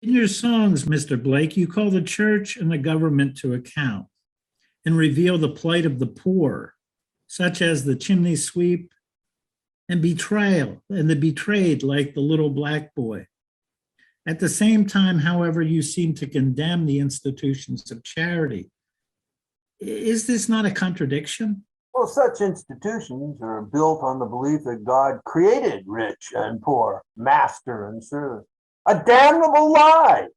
In your songs, Mr. Blake, you call the church and the government to account and reveal the plight of the poor, such as the chimney sweep and betrayal and the betrayed, like the little black boy. At the same time, however, you seem to condemn the institutions of charity. Is this not a contradiction? Well, such institutions are built on the belief that God created rich and poor, master and servant. A damnable lie.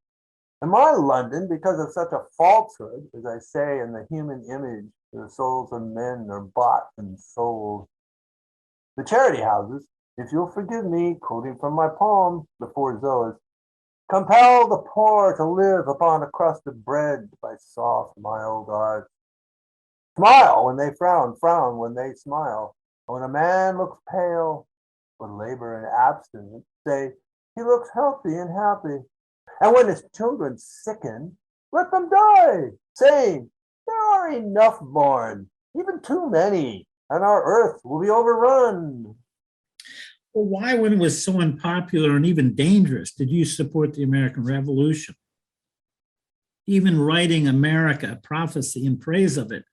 In my London, because of such a falsehood, as I say, in the human image, the souls of men are bought and sold. The charity houses, if you'll forgive me, quoting from my poem, The Four Zoas, compel the poor to live upon a crust of bread by soft, mild arts. Smile when they frown, frown when they smile. When a man looks pale with labor and abstinence, say, he looks healthy and happy. And when his children sicken, let them die, saying, there are enough born, even too many, and our earth will be overrun. Well, why, when it was so unpopular and even dangerous, did you support the American Revolution? Even writing America, a prophecy in praise of it.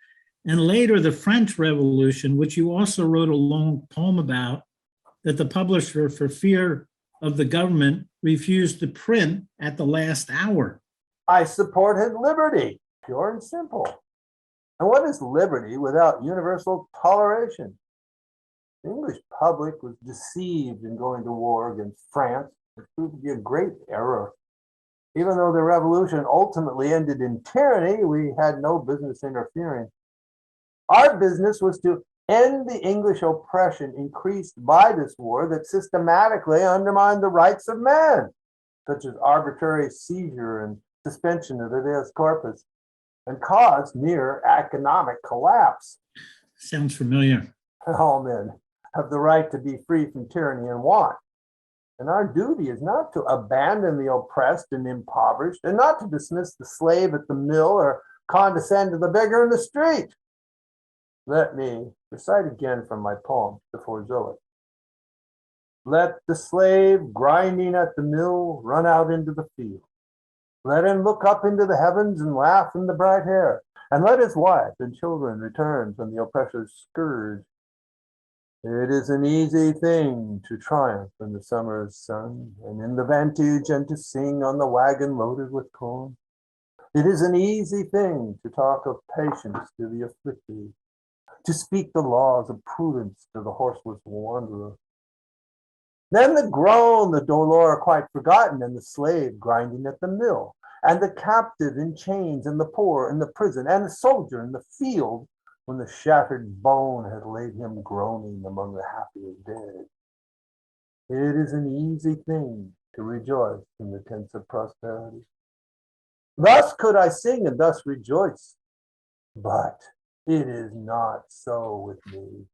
And later, the French Revolution, which you also wrote a long poem about, that the publisher, for fear of the government, refused to print at the last hour. I supported liberty, pure and simple. And what is liberty without universal toleration? The English public was deceived in going to war against France. It proved to be a great error. Even though the revolution ultimately ended in tyranny, we had no business interfering. Our business was to end the English oppression increased by this war that systematically undermined the rights of man, such as arbitrary seizure and suspension of the habeas corpus, and caused near economic collapse. Sounds familiar. All men have the right to be free from tyranny and want. And our duty is not to abandon the oppressed and impoverished, and not to dismiss the slave at the mill or condescend to the beggar in the street. Let me recite again from my poem, The Four Zoas. Let the slave grinding at the mill run out into the field. Let him look up into the heavens and laugh in the bright air. And let his wife and children return from the oppressor's scourge. It is an easy thing to triumph in the summer's sun, and in the vantage, and to sing on the wagon loaded with corn. It is an easy thing to talk of patience to the afflicted, to speak the laws of prudence to the horseless wanderer. Then the groan, the dolor quite forgotten, and the slave grinding at the mill, and the captive in chains, and the poor in the prison, and the soldier in the field, when the shattered bone had laid him groaning among the happy dead. It is an easy thing to rejoice in the tents of prosperity. Thus could I sing and thus rejoice, but it is not so with me.